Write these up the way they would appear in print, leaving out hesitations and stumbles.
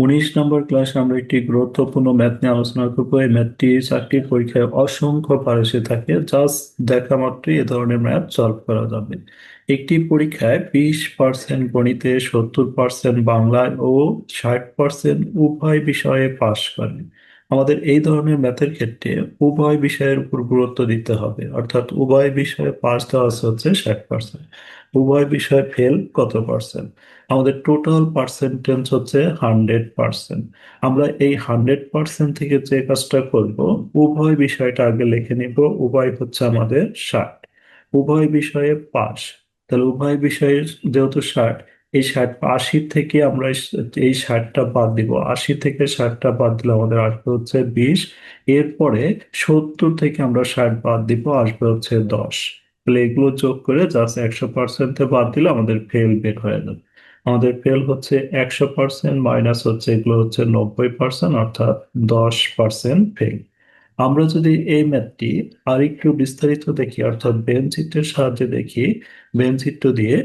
19 নম্বর ক্লাসে আমরা একটি গুরুত্বপূর্ণ ম্যাথ নিয়ে আলোচনা করবো। এই ম্যাথটি চাকরির পরীক্ষায় অসংখ্য বার এসে থাকে, জাস্ট দেখা মাত্রই এ ধরনের ম্যাথ সলভ করা যাবে। একটি পরীক্ষায় 20% গণিতে, 70% বাংলায় ও 60% উভয় বিষয়ে পাশ করে। আমাদের এই ধরনের ম্যাথের ক্ষেত্রে উভয় বিষয়ের উপর গুরুত্ব দিতে হবে, অর্থাৎ উভয় বিষয়ে পাশ দেওয়া আছে হচ্ছে 60%, উভয় বিষয়ে ফেল কত পার্সেন্ট। আমাদের টোটাল পার্সেন্টেজ হচ্ছে 100%। আমরা এই 100% থেকে যে কাজটা করব, উভয় বিষয়টা আগে লিখে নিব। উভয় হচ্ছে আমাদের 60, উভয় বিষয়ে পাস। তাহলে উভয় বিষয়ে যেহেতু 60, এই 80 থেকে আমরা এই 60টা বাদ দিব। 80 থেকে 60টা বাদ দিলে আমাদের আসবে হচ্ছে 20। এরপরে 70 থেকে আমরা 60 বাদ দিব, আসবে হচ্ছে 10। তাহলে এগুলো যোগ করে জাস্ট 100% বাদ দিলে আমাদের ফেল বের হয়ে যাবে। আমাদের ফেল হচ্ছে 100% মাইনাস হচ্ছে এগুলো হচ্ছে 90%, অর্থাৎ 10% ফেল। আমরা যদি এই ম্যাথটি আর একটু বিস্তারিত দেখি, অর্থাৎ বেন চিত্রের সাহায্যে দেখি, বেন চিত্র দিয়ে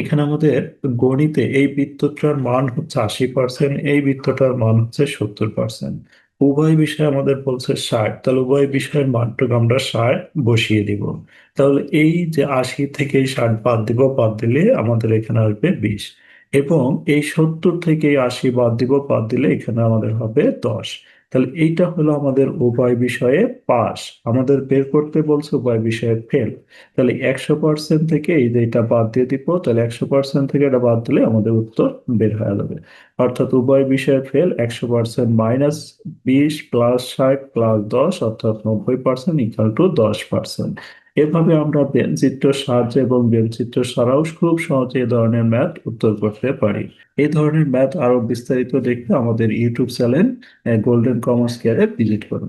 এখানে আমাদের গণিতে এই বৃত্তটার মান হচ্ছে 80%, এই বৃত্তটার মান হচ্ছে 70%। উভয় বিষয় আমাদের বলছে 60, তাহলে উভয় বিষয়ের মানটুকু আমরা 60 বসিয়ে দিব। তাহলে এই যে 80 থেকে এই 60 বাদ দিব, বাদ দিলে আমাদের এখানে আসবে 20। এবং এই 70 থেকে এই 80 বাদ দিব, বাদ দিলে এখানে আমাদের হবে 10। তাহলে এইটা হলো আমাদের উভয় বিষয়ে পাস। আমাদের বের করতে বলছে উভয় বিষয়ে ফেল। তাহলে 100% থেকে এই যে এটা বাদ দিয়ে দিব, তাহলে 100% থেকে এটা বাদ দিলে আমাদের উত্তর বের হয়ে যাবে। অর্থাৎ উভয় বিষয়ে ফেল 100% মাইনাস 20 প্লাস 60 প্লাস 10, অর্থাৎ 90% ইকুয়াল টু 10%। এভাবে আমরা বেনচিত্রের সাহায্যে এবং বেনচিত্র ছাড়াও খুব সহজে এই ধরনের ম্যাথ উত্তর করতে পারি। এই ধরনের ম্যাথ আরো বিস্তারিত দেখতে আমাদের ইউটিউব চ্যানেল গোল্ডেন কমার্স কেয়ারে ভিজিট করুন।